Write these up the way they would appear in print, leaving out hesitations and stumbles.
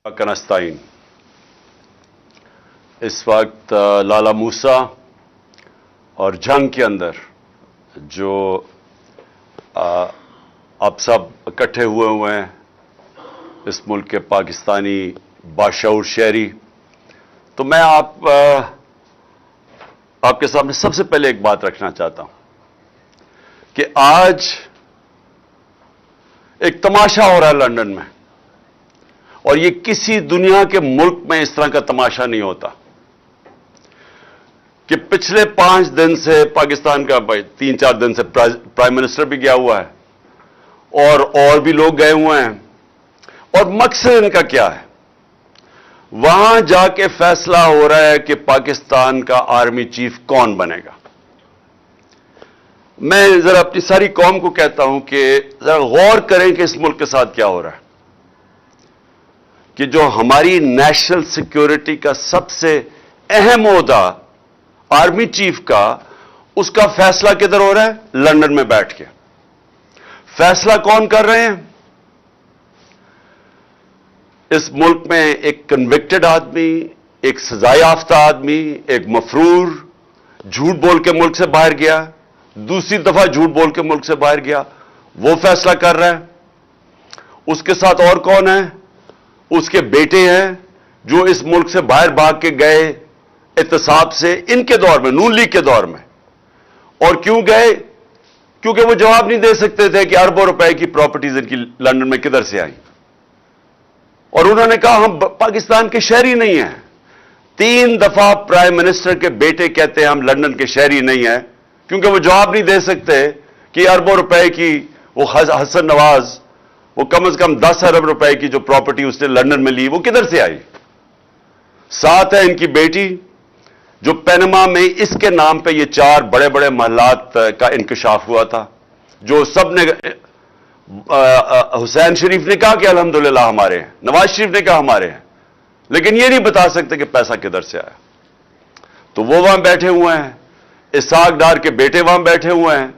کنستائن اس وقت لالا موسیٰ اور جنگ کے اندر جو آپ سب اکٹھے ہوئے ہیں اس ملک کے پاکستانی باشعور شہری، تو میں آپ کے سامنے سب سے پہلے ایک بات رکھنا چاہتا ہوں کہ آج ایک تماشا ہو رہا ہے لندن میں، اور یہ کسی دنیا کے ملک میں اس طرح کا تماشا نہیں ہوتا کہ پچھلے 5 دن سے پاکستان کا 3-4 دن سے پرائم منسٹر بھی گیا ہوا ہے اور بھی لوگ گئے ہوئے ہیں، اور مقصد ان کا کیا ہے؟ وہاں جا کے فیصلہ ہو رہا ہے کہ پاکستان کا آرمی چیف کون بنے گا۔ میں ذرا اپنی ساری قوم کو کہتا ہوں کہ ذرا غور کریں کہ اس ملک کے ساتھ کیا ہو رہا ہے، کہ جو ہماری نیشنل سیکیورٹی کا سب سے اہم عہدہ آرمی چیف کا، اس کا فیصلہ کدھر ہو رہا ہے؟ لندن میں بیٹھ کے۔ فیصلہ کون کر رہے ہیں؟ اس ملک میں ایک کنوکٹڈ آدمی، ایک سزا یافتہ آدمی، ایک مفرور جھوٹ بول کے ملک سے باہر گیا، دوسری دفعہ جھوٹ بول کے ملک سے باہر گیا، وہ فیصلہ کر رہا ہے۔ اس کے ساتھ اور کون ہے؟ اس کے بیٹے ہیں جو اس ملک سے باہر بھاگ کے گئے احتساب سے، ان کے دور میں، نون لیگ کے دور میں۔ اور کیوں گئے؟ کیونکہ وہ جواب نہیں دے سکتے تھے کہ اربوں روپے کی پراپرٹیز ان کی لندن میں کدھر سے آئیں، اور انہوں نے کہا ہم پاکستان کے شہری نہیں ہیں۔ 3 دفعہ پرائم منسٹر کے بیٹے کہتے ہیں ہم لندن کے شہری نہیں ہیں، کیونکہ وہ جواب نہیں دے سکتے کہ اربوں روپے کی وہ حسن نواز، وہ کم از کم 10 ارب روپے کی جو پراپرٹی اس نے لندن میں لی، وہ کدھر سے آئی۔ ساتھ ہے ان کی بیٹی جو پینما میں اس کے نام پہ یہ 4 بڑے بڑے محلات کا انکشاف ہوا تھا، جو سب نے حسین شریف نے کہا کہ الحمدللہ ہمارے ہیں، نواز شریف نے کہا ہمارے ہیں، لیکن یہ نہیں بتا سکتے کہ پیسہ کدھر سے آیا۔ تو وہ وہاں بیٹھے ہوئے ہیں، اسحاق ڈار کے بیٹے وہاں بیٹھے ہوئے ہیں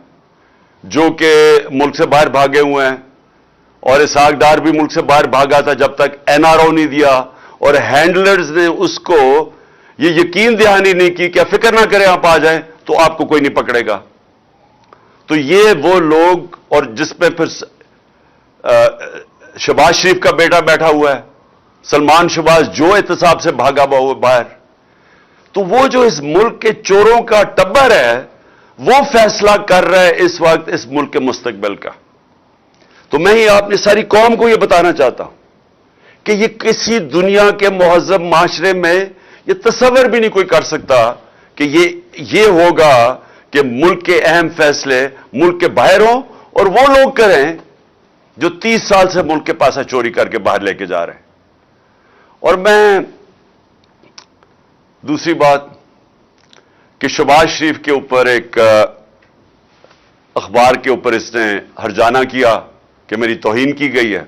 جو کہ ملک سے باہر بھاگے ہوئے ہیں، اور اسحاق ڈار بھی ملک سے باہر بھاگا تھا جب تک NRO نہیں دیا، اور ہینڈلرز نے اس کو یہ یقین دہانی نہیں کی کہ فکر نہ کریں آپ آ جائیں تو آپ کو کوئی نہیں پکڑے گا۔ تو یہ وہ لوگ، اور جس میں پھر شہباز شریف کا بیٹا بیٹھا ہوا ہے، سلمان شہباز، جو احتساب سے بھاگا ہوا باہر۔ تو وہ جو اس ملک کے چوروں کا ٹبر ہے، وہ فیصلہ کر رہا ہے اس وقت اس ملک کے مستقبل کا۔ تو میں ہی اپنی ساری قوم کو یہ بتانا چاہتا ہوں کہ یہ کسی دنیا کے مہذب معاشرے میں یہ تصور بھی نہیں کوئی کر سکتا کہ یہ ہوگا کہ ملک کے اہم فیصلے ملک کے باہر ہوں اور وہ لوگ کریں جو 30 سال سے ملک کے پاسا چوری کر کے باہر لے کے جا رہے ہیں۔ اور میں دوسری بات کہ شہباز شریف کے اوپر ایک اخبار کے اوپر اس نے ہرجانہ کیا کہ میری توہین کی گئی ہے،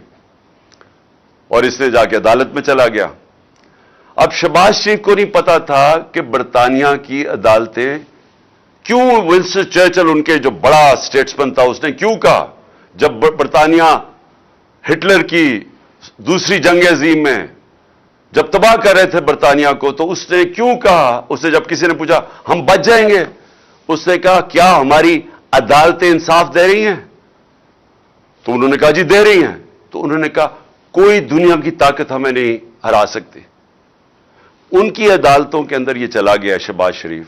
اور اس نے جا کے عدالت میں چلا گیا۔ اب شہباز شریف کو نہیں پتا تھا کہ برطانیہ کی عدالتیں کیوں، ونسٹن چرچل ان کے جو بڑا اسٹیٹسمین تھا، اس نے کیوں کہا جب برطانیہ ہٹلر کی دوسری جنگ عظیم میں جب تباہ کر رہے تھے برطانیہ کو، تو اس نے کیوں کہا، اس نے جب کسی نے پوچھا ہم بچ جائیں گے، اس نے کہا کیا ہماری عدالتیں انصاف دے رہی ہیں؟ تو انہوں نے کہا جی دے رہی ہیں۔ تو انہوں نے کہا کوئی دنیا کی طاقت ہمیں نہیں ہرا سکتی۔ ان کی عدالتوں کے اندر یہ چلا گیا شہباز شریف،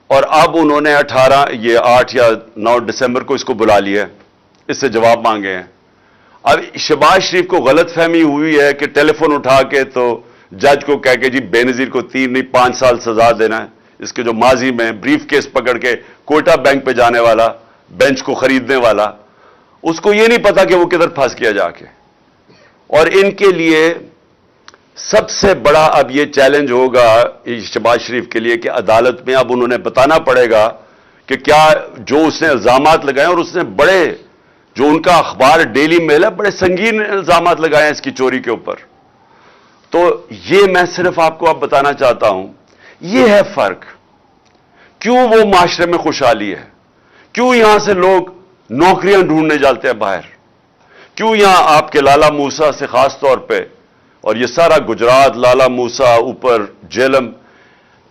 اور اب انہوں نے 8 یا 9 دسمبر کو اس کو بلا لیا، اس سے جواب مانگے ہیں۔ اب شہباز شریف کو غلط فہمی ہوئی ہے کہ ٹیلی فون اٹھا کے تو جج کو کہہ کے جی بے نظیر کو 3 نہیں 5 سال سزا دینا ہے، اس کے جو ماضی میں بریف کیس پکڑ کے کوئٹہ بینک پہ جانے والا، بینچ کو خریدنے والا، اس کو یہ نہیں پتا کہ وہ کدھر پھنس گیا جا کے۔ اور ان کے لیے سب سے بڑا اب یہ چیلنج ہوگا شہباز شریف کے لیے کہ عدالت میں اب انہوں نے بتانا پڑے گا کہ کیا جو اس نے الزامات لگائے، اور اس نے بڑے، جو ان کا اخبار ڈیلی میل ہے، بڑے سنگین الزامات لگائے ہیں اس کی چوری کے اوپر۔ تو یہ میں صرف آپ کو اب بتانا چاہتا ہوں، یہ ہے فرق۔ کیوں وہ معاشرے میں خوشحالی ہے، کیوں یہاں سے لوگ نوکریاں ڈھونڈنے جاتے ہیں باہر، کیوں یہاں آپ کے لالا موسیٰ سے خاص طور پہ اور یہ سارا گجرات، لالا موسا، اوپر جیلم،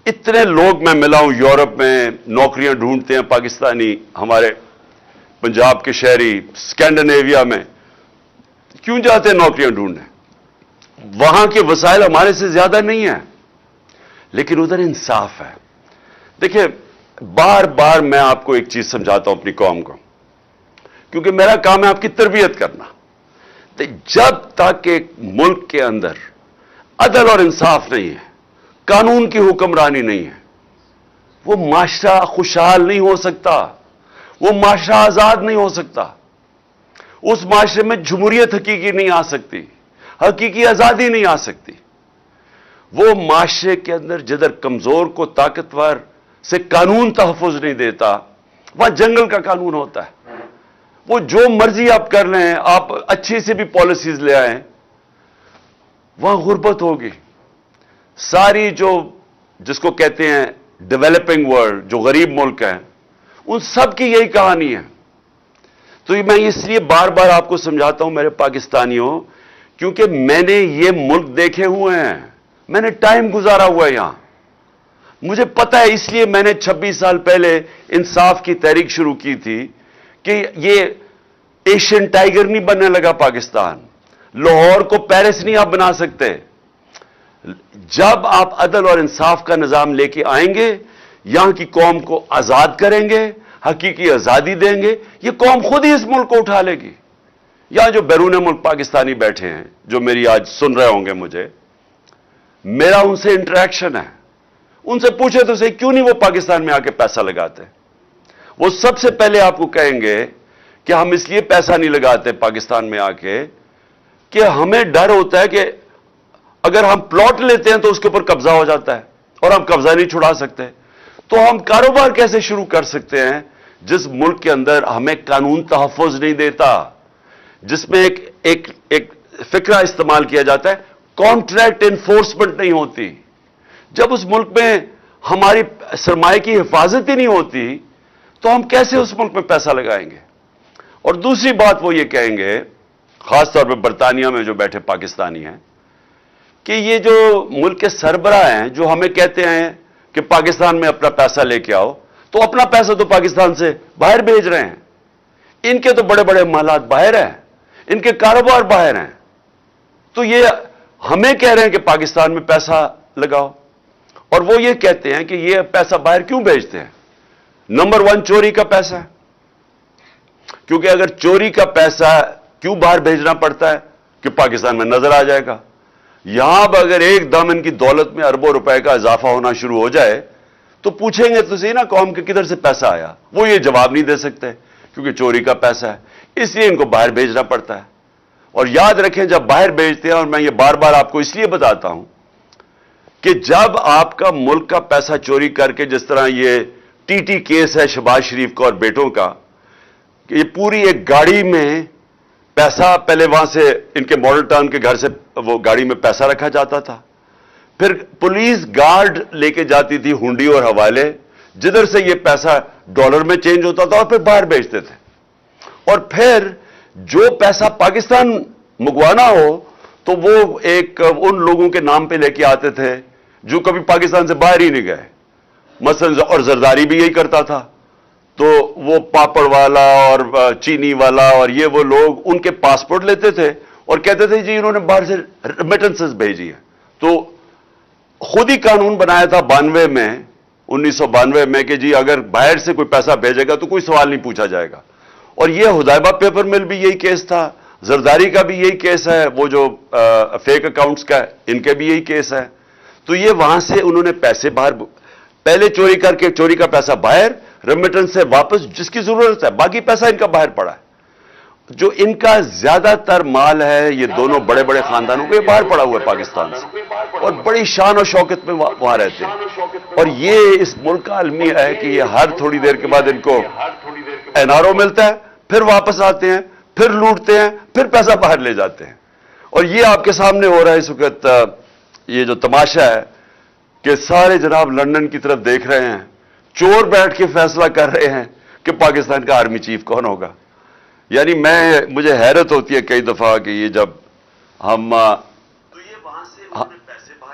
اتنے لوگ میں ملا ہوں یورپ میں، نوکریاں ڈھونڈتے ہیں پاکستانی، ہمارے پنجاب کے شہری اسکینڈینیویا میں کیوں جاتے ہیں نوکریاں ڈھونڈنے؟ وہاں کے وسائل ہمارے سے زیادہ نہیں ہیں، لیکن ادھر انصاف ہے۔ دیکھیں، بار بار میں آپ کو ایک چیز سمجھاتا ہوں اپنی قوم کو، کیونکہ میرا کام ہے آپ کی تربیت کرنا۔ جب تک ایک ملک کے اندر عدل اور انصاف نہیں ہے، قانون کی حکمرانی نہیں ہے، وہ معاشرہ خوشحال نہیں ہو سکتا، وہ معاشرہ آزاد نہیں ہو سکتا، اس معاشرے میں جمہوریت حقیقی نہیں آ سکتی، حقیقی آزادی نہیں آ سکتی۔ وہ معاشرے کے اندر جدھر کمزور کو طاقتور سے قانون تحفظ نہیں دیتا، وہاں جنگل کا قانون ہوتا ہے۔ وہ جو مرضی آپ کر لیں، آپ اچھی سے بھی پالیسیز لے آئیں، وہاں غربت ہوگی۔ ساری جس کو کہتے ہیں ڈیولپنگ ورلڈ، جو غریب ملک ہیں، ان سب کی یہی کہانی ہے۔ تو میں اس لیے بار بار آپ کو سمجھاتا ہوں میرے پاکستانیوں، کیونکہ میں نے یہ ملک دیکھے ہوئے ہیں، میں نے ٹائم گزارا ہوا ہے یہاں، مجھے پتا ہے۔ اس لیے میں نے 26 سال پہلے انصاف کی تحریک شروع کی تھی کہ یہ ایشین ٹائیگر نہیں بننے لگا پاکستان، لاہور کو پیرس نہیں آپ بنا سکتے۔ جب آپ عدل اور انصاف کا نظام لے کے آئیں گے، یہاں کی قوم کو آزاد کریں گے، حقیقی آزادی دیں گے، یہ قوم خود ہی اس ملک کو اٹھا لے گی۔ یہاں جو بیرون ملک پاکستانی بیٹھے ہیں، جو میری آج سن رہے ہوں گے مجھے، میرا ان سے انٹریکشن ہے، ان سے پوچھے تو صحیح کیوں نہیں وہ پاکستان میں آ کے پیسہ لگاتے؟ وہ سب سے پہلے آپ کو کہیں گے کہ ہم اس لیے پیسہ نہیں لگاتے پاکستان میں آ کے کہ ہمیں ڈر ہوتا ہے کہ اگر ہم پلاٹ لیتے ہیں تو اس کے اوپر قبضہ ہو جاتا ہے اور ہم قبضہ نہیں چھڑا سکتے۔ تو ہم کاروبار کیسے شروع کر سکتے ہیں جس ملک کے اندر ہمیں قانون تحفظ نہیں دیتا، جس میں ایک فکرہ استعمال کیا جاتا ہے، کانٹریکٹ انفورسمنٹ نہیں ہوتی۔ جب اس ملک میں ہماری سرمایہ کی حفاظت ہی نہیں ہوتی تو ہم کیسے اس ملک میں پیسہ لگائیں گے؟ اور دوسری بات وہ یہ کہیں گے، خاص طور پہ برطانیہ میں جو بیٹھے پاکستانی ہیں، کہ یہ جو ملک کے سربراہ ہیں جو ہمیں کہتے ہیں کہ پاکستان میں اپنا پیسہ لے کے آؤ، تو اپنا پیسہ تو پاکستان سے باہر بھیج رہے ہیں، ان کے تو بڑے بڑے محلات باہر ہیں، ان کے کاروبار باہر ہیں، تو یہ ہمیں کہہ رہے ہیں کہ پاکستان میں پیسہ لگاؤ، اور وہ یہ کہتے ہیں کہ یہ پیسہ باہر کیوں بھیجتے ہیں؟ نمبر 1 چوری کا پیسہ ہے، کیونکہ اگر چوری کا پیسہ کیوں باہر بھیجنا پڑتا ہے کہ پاکستان میں نظر آ جائے گا۔ یہاں اب اگر ایک دم ان کی دولت میں اربوں روپے کا اضافہ ہونا شروع ہو جائے تو پوچھیں گے تو صحیح نا قوم کے کدھر سے پیسہ آیا؟ وہ یہ جواب نہیں دے سکتے کیونکہ چوری کا پیسہ ہے، اس لیے ان کو باہر بھیجنا پڑتا ہے۔ اور یاد رکھیں جب باہر بھیجتے ہیں، اور میں یہ بار بار آپ کو اس لیے بتاتا ہوں کہ جب آپ کا ملک کا پیسہ چوری کر کے، جس طرح یہ ٹی ٹی کیس ہے شہباز شریف کا اور بیٹوں کا، کہ یہ پوری ایک گاڑی میں پیسہ، پہلے وہاں سے ان کے ماڈل ٹاؤن کے گھر سے وہ گاڑی میں پیسہ رکھا جاتا تھا، پھر پولیس گارڈ لے کے جاتی تھی ہنڈی اور حوالے، جدھر سے یہ پیسہ ڈالر میں چینج ہوتا تھا اور پھر باہر بھیجتے تھے، اور پھر جو پیسہ پاکستان منگوانا ہو تو وہ ایک ان لوگوں کے نام پہ لے کے آتے تھے جو کبھی پاکستان سے باہر ہی نہیں گئے، مثلا، اور زرداری بھی یہی کرتا تھا، تو وہ پاپڑ والا اور چینی والا اور یہ وہ لوگ ان کے پاسپورٹ لیتے تھے اور کہتے تھے جی انہوں نے باہر سے ریمیٹنسز بھیجی ہے۔ تو خود ہی قانون بنایا تھا 1992 میں کہ جی اگر باہر سے کوئی پیسہ بھیجے گا تو کوئی سوال نہیں پوچھا جائے گا، اور یہ حدیبہ پیپر مل بھی یہی کیس تھا، زرداری کا بھی یہی کیس ہے، وہ جو فیک اکاؤنٹس کا ان کے بھی یہی کیس ہے۔ تو یہ وہاں سے انہوں نے پیسے باہر پہلے چوری کر کے، چوری کا پیسہ باہر، ریمیٹنس سے واپس جس کی ضرورت ہے، باقی پیسہ ان کا باہر پڑا ہے۔ جو ان کا زیادہ تر مال ہے، یہ دونوں بڑے بڑے خاندانوں کو، یہ باہر پڑا ہوا ہے پاکستان سے، اور بڑی شان و شوکت میں وہاں رہتے ہیں، اور یہ اس ملک کا المیہ ہے کہ یہ ہر تھوڑی دیر کے بعد ان کو این آر او ملتا ہے، پھر واپس آتے ہیں، پھر لوٹتے ہیں، پھر پیسہ باہر لے جاتے ہیں۔ اور یہ آپ کے سامنے ہو رہا ہے اس وقت، یہ جو تماشا ہے کہ سارے جناب لندن کی طرف دیکھ رہے ہیں، چور بیٹھ کے فیصلہ کر رہے ہیں کہ پاکستان کا آرمی چیف کون ہوگا۔ یعنی مجھے حیرت ہوتی ہے کئی دفعہ کہ یہ جب ہم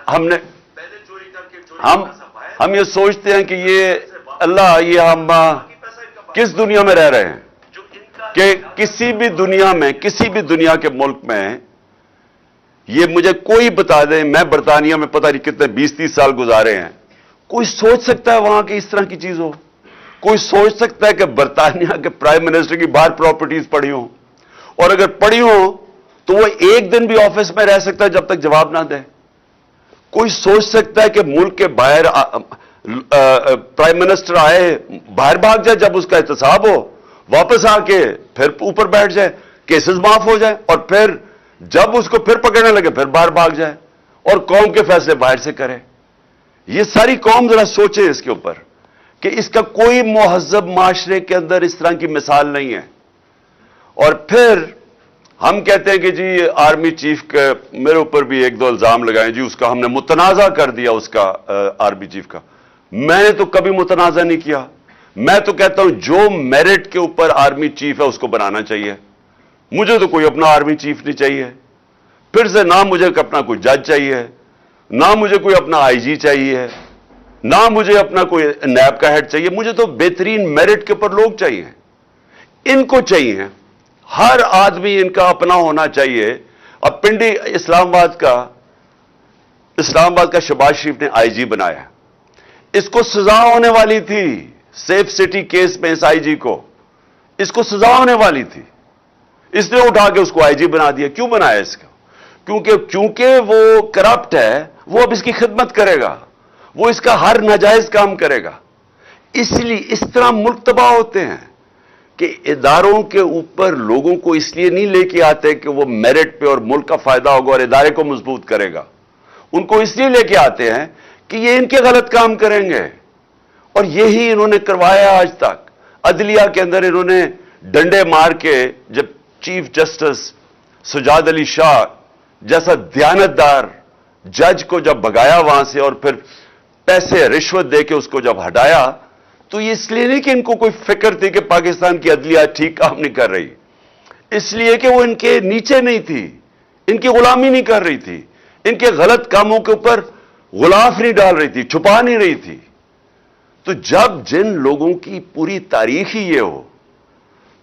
ہم نے ہم یہ سوچتے ہیں کہ یہ اللہ یہ ہم کس دنیا میں رہ رہے ہیں کہ کسی بھی دنیا کے ملک میں یہ مجھے کوئی بتا دے، میں برطانیہ میں پتہ نہیں کتنے 20-30 سال گزارے ہیں، کوئی سوچ سکتا ہے وہاں کی اس طرح کی چیز ہو؟ کوئی سوچ سکتا ہے کہ برطانیہ کے پرائم منسٹر کی باہر پراپرٹیز پڑی ہوں، اور اگر پڑی ہوں تو وہ ایک دن بھی آفس میں رہ سکتا ہے جب تک جواب نہ دے؟ کوئی سوچ سکتا ہے کہ ملک کے باہر پرائم منسٹر آئے باہر بھاگ جائے جب اس کا احتساب ہو، واپس آ کے پھر اوپر بیٹھ جائے، کیسز معاف ہو جائے، اور پھر جب اس کو پھر پکڑنے لگے پھر باہر بھاگ جائے اور قوم کے فیصلے باہر سے کرے؟ یہ ساری قوم ذرا سوچے اس کے اوپر کہ اس کا کوئی مہذب معاشرے کے اندر اس طرح کی مثال نہیں ہے۔ اور پھر ہم کہتے ہیں کہ جی آرمی چیف کے میرے اوپر بھی 1-2 الزام لگائیں، جی اس کا ہم نے متنازع کر دیا، اس کا آرمی چیف کا۔ میں نے تو کبھی متنازع نہیں کیا، میں تو کہتا ہوں جو میرٹ کے اوپر آرمی چیف ہے اس کو بنانا چاہیے۔ مجھے تو کوئی اپنا آرمی چیف نہیں چاہیے، پھر سے نہ مجھے اپنا کوئی جج چاہیے، نہ مجھے کوئی اپنا آئی جی چاہیے، نہ مجھے اپنا کوئی نیب کا ہیڈ چاہیے، مجھے تو بہترین میرٹ کے اوپر لوگ چاہیے، ان کو چاہیے۔ ہر آدمی ان کا اپنا ہونا چاہیے۔ اب پنڈی اسلام آباد کا شہباز شریف نے آئی جی بنایا، اس کو سزا ہونے والی تھی سیف سٹی کیس میں، اس آئی جی کو اس کو سزا ہونے والی تھی، اس نے اٹھا کے اس کو آئی جی بنا دیا۔ کیوں بنایا اس کو؟ کیونکہ وہ کرپٹ ہے، وہ اب اس کی خدمت کرے گا، وہ اس کا ہر ناجائز کام کرے گا۔ اس لیے اس طرح ملک تباہ ہوتے ہیں کہ اداروں کے اوپر لوگوں کو اس لیے نہیں لے کے آتے کہ وہ میرٹ پہ اور ملک کا فائدہ ہوگا اور ادارے کو مضبوط کرے گا، ان کو اس لیے لے کے آتے ہیں کہ یہ ان کے غلط کام کریں گے، اور یہی انہوں نے کروایا آج تک۔ عدلیہ کے اندر انہوں نے ڈنڈے مار کے جب چیف جسٹس سجاد علی شاہ جیسا دیانتدار جج کو جب بھگایا وہاں سے اور پھر پیسے رشوت دے کے اس کو جب ہٹایا، تو یہ اس لیے نہیں کہ ان کو کوئی فکر تھی کہ پاکستان کی عدلیہ ٹھیک کام نہیں کر رہی، اس لیے کہ وہ ان کے نیچے نہیں تھی، ان کی غلامی نہیں کر رہی تھی، ان کے غلط کاموں کے اوپر غلاف نہیں ڈال رہی تھی، چھپا نہیں رہی تھی۔ تو جب جن لوگوں کی پوری تاریخ ہی یہ ہو،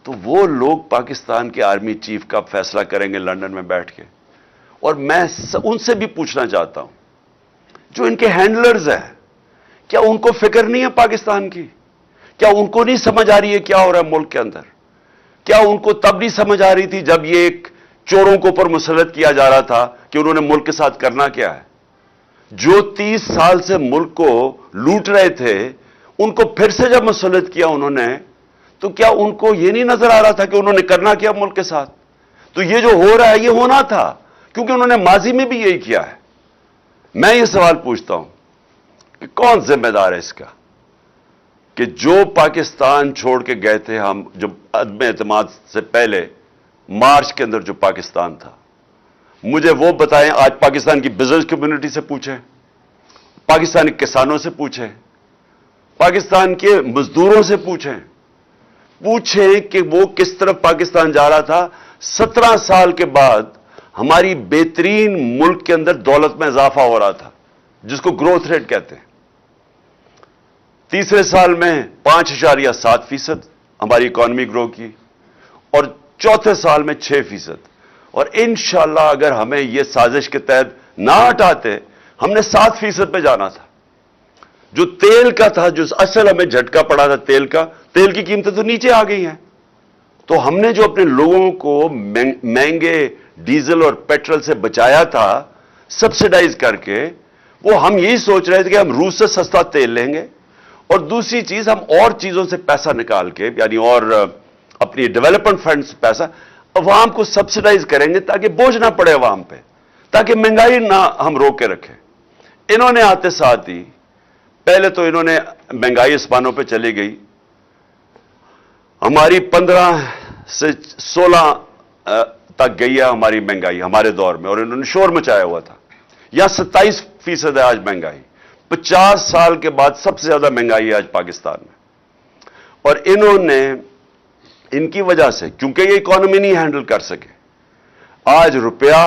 تو وہ لوگ پاکستان کے آرمی چیف کا فیصلہ کریں گے لندن میں بیٹھ کے۔ اور میں ان سے بھی پوچھنا چاہتا ہوں جو ان کے ہینڈلرز ہیں، کیا ان کو فکر نہیں ہے پاکستان کی؟ کیا ان کو نہیں سمجھ آ رہی ہے کیا ہو رہا ہے ملک کے اندر؟ کیا ان کو تب نہیں سمجھ آ رہی تھی جب یہ ایک چوروں کو اوپر مسلط کیا جا رہا تھا کہ انہوں نے ملک کے ساتھ کرنا کیا ہے؟ جو 30 سال سے ملک کو لوٹ رہے تھے، ان کو پھر سے جب مسلط کیا انہوں نے، تو کیا ان کو یہ نہیں نظر آ رہا تھا کہ انہوں نے کرنا کیا ملک کے ساتھ؟ تو یہ جو ہو رہا ہے یہ ہونا تھا، کیونکہ انہوں نے ماضی میں بھی یہی کیا ہے۔ میں یہ سوال پوچھتا ہوں کہ کون ذمہ دار ہے اس کا کہ جو پاکستان چھوڑ کے گئے تھے ہم، جو عدم اعتماد سے پہلے مارچ کے اندر جو پاکستان تھا، مجھے وہ بتائیں۔ آج پاکستان کی بزنس کمیونٹی سے پوچھیں، پاکستانی کسانوں سے پوچھیں، پاکستان کے مزدوروں سے پوچھیں کہ وہ کس طرف پاکستان جا رہا تھا۔ 17 سال کے بعد ہماری بہترین ملک کے اندر دولت میں اضافہ ہو رہا تھا، جس کو گروتھ ریٹ کہتے ہیں۔ تیسرے سال میں 5.7% ہماری اکانومی گرو کی، اور چوتھے سال میں 6%۔ اور انشاءاللہ اگر ہمیں یہ سازش کے تحت نہ ہٹاتے، ہم نے 7% پہ جانا تھا۔ جو تیل کا تھا، جو اصل ہمیں جھٹکا پڑا تھا تیل کا، تیل کی قیمتیں تو نیچے آ گئی ہیں۔ تو ہم نے جو اپنے لوگوں کو مہنگے ڈیزل اور پیٹرول سے بچایا تھا سبسیڈائز کر کے، وہ ہم یہی سوچ رہے تھے کہ ہم روس سے سستا تیل لیں گے، اور دوسری چیز ہم اور چیزوں سے پیسہ نکال کے، یعنی اور اپنی ڈیولپمنٹ فنڈ سے پیسہ عوام کو سبسیڈائز کریں گے تاکہ بوجھ نہ پڑے عوام پہ، تاکہ مہنگائی نہ ہم روک کے رکھیں۔ انہوں نے آتے ساتھ ہی پہلے تو انہوں نے مہنگائی آسمانوں پہ چلی گئی، ہماری 15 سے 16 تک گئی ہے ہماری مہنگائی ہمارے دور میں، اور انہوں نے شور مچایا ہوا تھا۔ یہاں 27% ہے آج مہنگائی، 50 سال کے بعد سب سے زیادہ مہنگائی ہے آج پاکستان میں۔ اور انہوں نے ان کی وجہ سے، کیونکہ یہ اکانومی نہیں ہینڈل کر سکے، آج روپیہ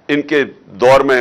ان کے دور میں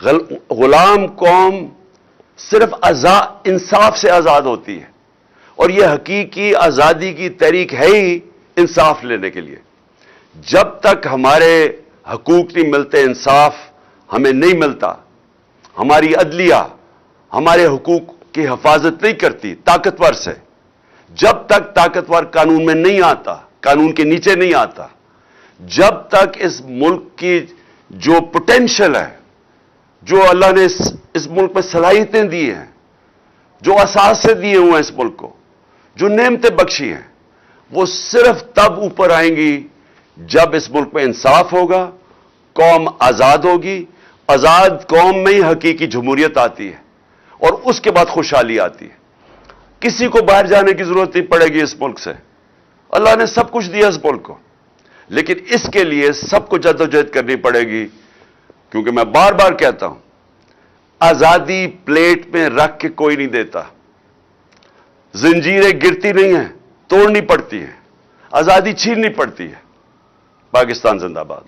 غلام قوم صرف انصاف سے آزاد ہوتی ہے، اور یہ حقیقی آزادی کی تحریک ہے ہی انصاف لینے کے لیے۔ جب تک ہمارے حقوق نہیں ملتے، انصاف ہمیں نہیں ملتا، ہماری عدلیہ ہمارے حقوق کی حفاظت نہیں کرتی طاقتور سے، جب تک طاقتور قانون میں نہیں آتا، قانون کے نیچے نہیں آتا، جب تک اس ملک کی جو پوٹینشل ہے، جو اللہ نے اس ملک میں صلاحیتیں دی ہیں، جو اثاثے دیے ہوئے ہیں اس ملک کو، جو نعمتیں بخشی ہیں، وہ صرف تب اوپر آئیں گی جب اس ملک میں انصاف ہوگا، قوم آزاد ہوگی، آزاد قوم میں ہی حقیقی جمہوریت آتی ہے، اور اس کے بعد خوشحالی آتی ہے۔ کسی کو باہر جانے کی ضرورت نہیں پڑے گی اس ملک سے، اللہ نے سب کچھ دیا اس ملک کو، لیکن اس کے لیے سب کو جدوجہد کرنی پڑے گی، کیونکہ میں بار بار کہتا ہوں، آزادی پلیٹ میں رکھ کے کوئی نہیں دیتا، زنجیریں گرتی نہیں ہیں، توڑنی پڑتی ہیں، آزادی چھیننی پڑتی ہے۔ پاکستان زندہ باد۔